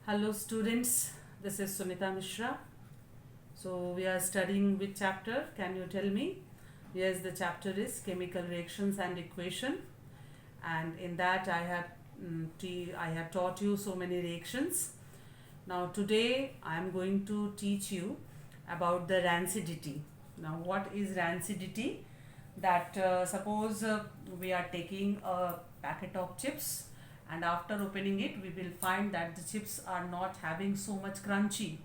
Hello students, this is Sunita Mishra. So we are studying which chapter? Can you tell me? Yes, the chapter is chemical reactions and equation, and in that I have taught you so many reactions. Now today I am going to teach you about the rancidity. Now what is rancidity? That suppose we are taking a packet of chips, and after opening it we will find that the chips are not having so much crunchy.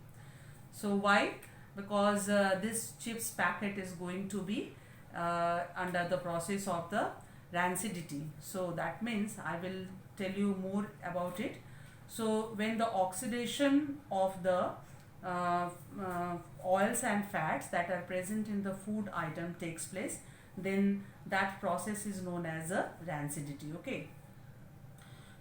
So why? Because this chips packet is going to be under the process of the rancidity. So that means I will tell you more about it. So when the oxidation of the oils and fats that are present in the food item takes place, then that process is known as a rancidity. Okay.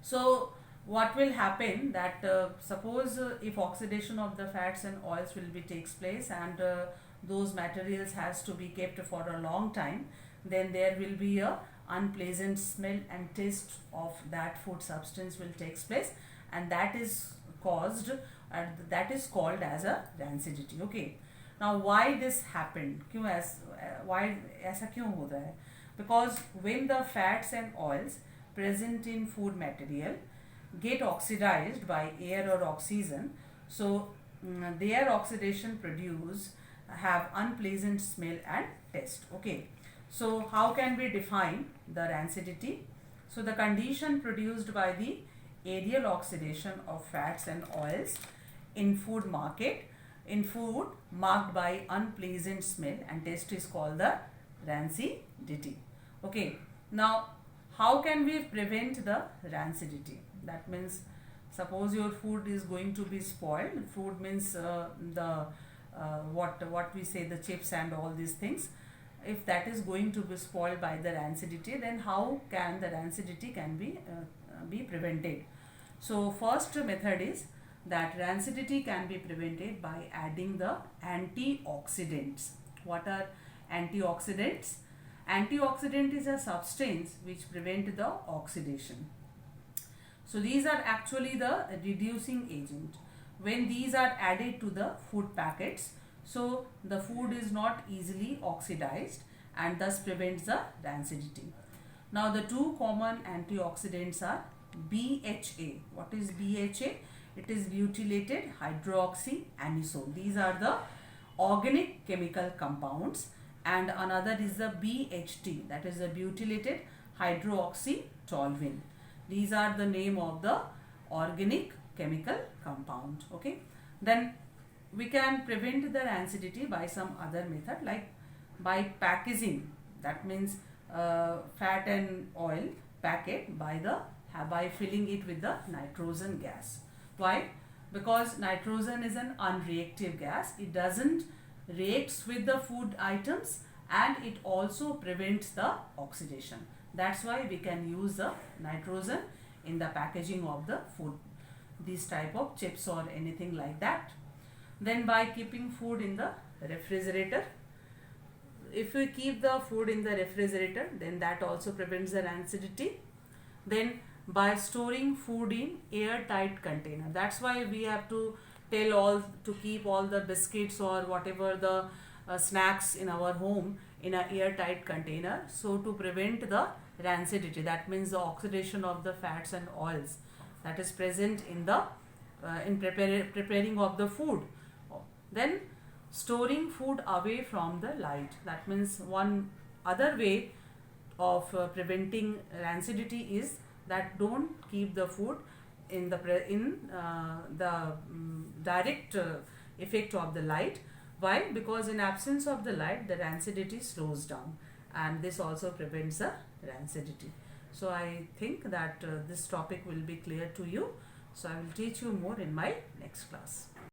So what will happen that suppose if oxidation of the fats and oils will be takes place, and those materials has to be kept for a long time, then there will be a unpleasant smell and taste of that food substance will takes place, and that is caused that is called as a rancidity. Okay. Now why this happened? Why ऐसा क्यों होता है? Because when the fats and oils present in food material get oxidized by air or oxygen, so their oxidation have unpleasant smell and taste. Okay. So how can we define the rancidity? So the condition produced by the aerial oxidation of fats and oils in food marked by unpleasant smell and taste is called the rancidity. Okay. Now how can we prevent the rancidity? That means suppose your food is going to be spoiled. Food means what we say, the chips and all these things. If that is going to be spoiled by the rancidity, then how can the rancidity can be prevented? So first method is that rancidity can be prevented by adding the antioxidants. What are antioxidants? Antioxidant is a substance which prevent the oxidation. So these are actually the reducing agent. When these are added to the food packets, so the food is not easily oxidized and thus prevents the rancidity. Now the two common antioxidants are BHA. What is BHA? It is butylated hydroxyanisole. These are the organic chemical compounds. And another is the BHT, that is the butylated hydroxytoluene. These are the name of the organic chemical compound. Okay. Then we can prevent the rancidity by some other method, like by packaging. That means fat and oil packet by filling it with the nitrogen gas. Why? Because nitrogen is an unreactive gas. It doesn't reacts with the food items, and it also prevents the oxidation. That's why we can use the nitrogen in the packaging of the food, these type of chips or anything like that. Then by keeping food in the refrigerator, if we keep the food in the refrigerator, then that also prevents the rancidity. Then by storing food in airtight container, that's why we have to keep all the biscuits or whatever the snacks in our home in an airtight container, so to prevent the rancidity. That means the oxidation of the fats and oils that is present in the preparing of the food. Then storing food away from the light. That means one other way of preventing rancidity is that don't keep the food in the direct effect of the light. Why? Because in absence of the light, the rancidity slows down, and this also prevents the rancidity. So I think that this topic will be clear to you. So I will teach you more in my next class.